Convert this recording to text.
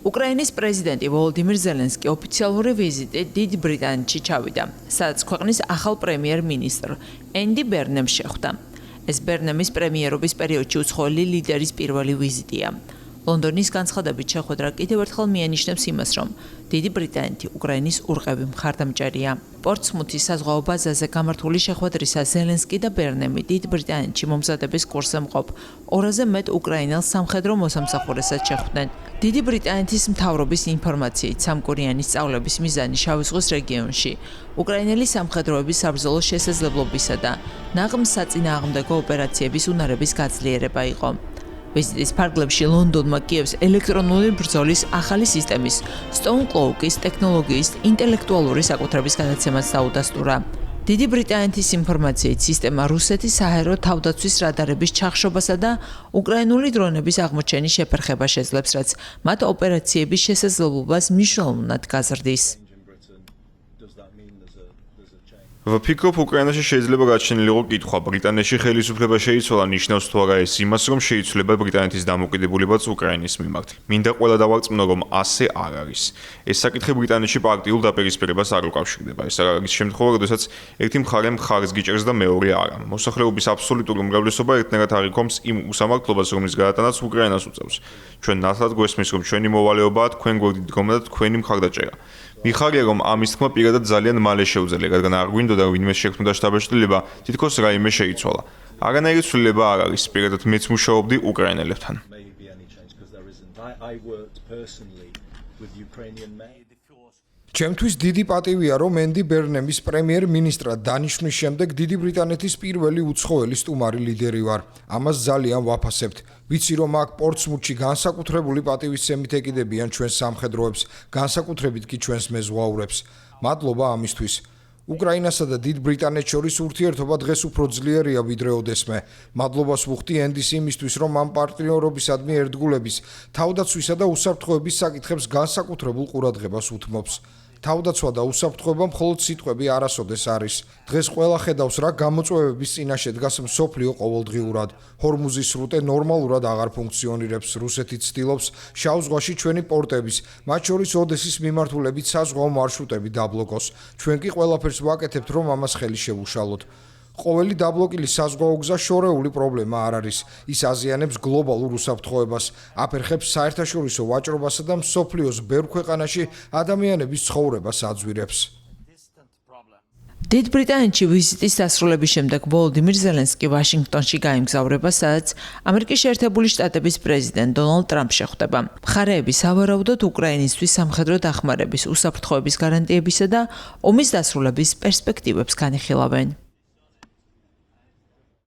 უკრაინის პრეზიდენტი ვოლოდიმირ ზელენსკი ოფიციალური ვიზიტით დიდ ბრიტანეთში ჩავიდა, სადაც ქვეყნის ახალ პრემიერ-მინისტრ ენდი ბერნემს შეხვდა. ეს ბერნემის პრემიერობის პერიოდში უცხოელი ლიდერის პირველი ვიზიტია. ლონდონის განცხადებით შეხვედრა კიდევ ერთხელ მიანიშნებს იმას, რომ დიდი ბრიტანეთი უკრაინის ურყევი მხარდამჭერია. პორტსმუთის საზღვაო ბაზაზე გამართული შეხვედრისას ზელენსკი და ბერნემი დიდ ბრიტანეთში მომზადების კურსზე მყოფ 200-ზე მეტ უკრაინელ სამხედრო მოსამსახურესაც შეხვდნენ. დიდი ბრიტანეთის მთავრობის ინფორმაციით, სამკურიანი სწავლების მიზანი შავი ზღვის რეგიონში, უკრაინელი სამხედროების საბრძოლო შესაძლებლობისა და ნაღმ საწინააღმდეგო ოპერაციების უნარების გაძლიერება იყო. ვიზიტის ფარგლებში ლონდონმა კიევს ელექტრონული ბრძოლის ახალი სისტემის Stonecloak-ის ტექნოლოგიის ინტელექტუალური საკუთრების გადაცემაც დაუდასტურა. დიდი ბრიტანეთის ინფორმაციით, სისტემა რუსეთის საჰაერო თავდაცვის რადარების ჩახშობასა და უკრაინული დრონების აღმოჩენის შეფერხება შეძლებს, რაც მათ ოპერაციების შესაძლებლობას მნიშვნელოვნად გაზრდის. ვფიქრობ, უკრაინაში შეიძლება გაჩენილიყო კითხვა, ბრიტანეთში ხელისუფლება შეიცვალა ნიშნავს თუ არა ეს იმას, რომ შეიცვლება ბრიტანეთის დამოკიდებულებაც უკრაინის მიმართ. მინდა ყველა დავარწმუნო, რომ ასე არ არის. ეს საკითხი ბრიტანეთში პარტიულ დაპირისპირებას არ უკავშირდება. ეს არის შემთხვევა, როდესაც ერთი მხარე მხარს გიჭერს და მეორე არა. მოსახლეობის აბსოლუტური უმრავლესობა ერთნაირად არ იქონს იმ უსამართლობას, რომლის გადატანაც უკრაინას უწევს. ჩვენ ნათლად გვესმის, რომ ჩვენი მოვალეობაა თქვენ გვერდით დგომა და თქვენი მხარდაჭერა. მიხარია, რომ ამის თქმა პირადად ძალიან მალე შეუძლია, რადგან არ გვინდოდა ვინმე შექმნიდა შტაბ-ბეჭდილება, თითქოს რაიმე შეიცვალა. არანაირი ცვლილება არ არის, პირადად მეც მუშაობდი უკრაინელებთან. ჩემთვის დიდი პატივია, რომ ენდი ბერნემის პრემიერ-მინისტრად დანიშნვის შემდეგ დიდი ბრიტანეთის პირველი უცხოელი სტუმარი ლიდერი ვარ. ამას ძალიან ვაფასებთ. ვიცი, რომ აქ პორტსმუთში განსაკუთრებული პატივისცემით ეკიდებიან ჩვენს სამხედროებს, განსაკუთრებით კი ჩვენს მეზღვაურებს. მადლობა ამისთვის. უკრაინასა და დიდ ბრიტანეთს შორის ურთიერთობა დღეს უფრო ძლიერია ვიდრე ოდესმე. მადლობას ვუხდი ენდის იმისთვის, რომ ამ პარტნიორობისადმი ერთგულების, თავდაცვისა და უსაფრთხოების საკითხებს განსაკუთრებულ ყურადღებას უთმობს. თავდაცვა და უსაფრთხოება მხოლოდ სიტყვები არასოდეს არის. დღეს ყველა ხედავს, რა გამოწვევების წინაშე დგას მსოფლიო ყოველდღიურად. ჰორმუზის სრუტე ნორმალურად აღარ ფუნქციონირებს. რუსეთი ცდილობს შავ ზღვაში ჩვენი პორტების, მათ შორის ოდესის მიმართულებით საზღვაო მარშრუტები დაბლოკოს. ჩვენ კი ყველაფერს ვაკეთებთ, რომ ამას ხელი შევუშალოთ. ყოველი დაბლოკილი საზღვაო გზა შორეული პრობლემა არ არის. ის აზიანებს გლობალურ უსაფრთხოებას, აფერხებს საერთაშორისო ვაჭრობასა და მსოფლიოს ბევრ ქვეყანაში ადამიანების ცხოვრებას აძვირებს. დიდ ბრიტანეთში ვიზიტის დასრულების შემდეგ ვოლოდიმირ ზელენსკი ვაშინგტონში გაემგზავრება, სადაც ამერიკის შეერთებული შტატების პრეზიდენტ დონალდ ტრამპს შეხვდება. მხარეები სავარაუდოდ უკრაინისთვის სამხედრო დახმარების, უსაფრთხოების გარანტიებისა და ომის დასრულების პერსპექტივებს განიხილავენ.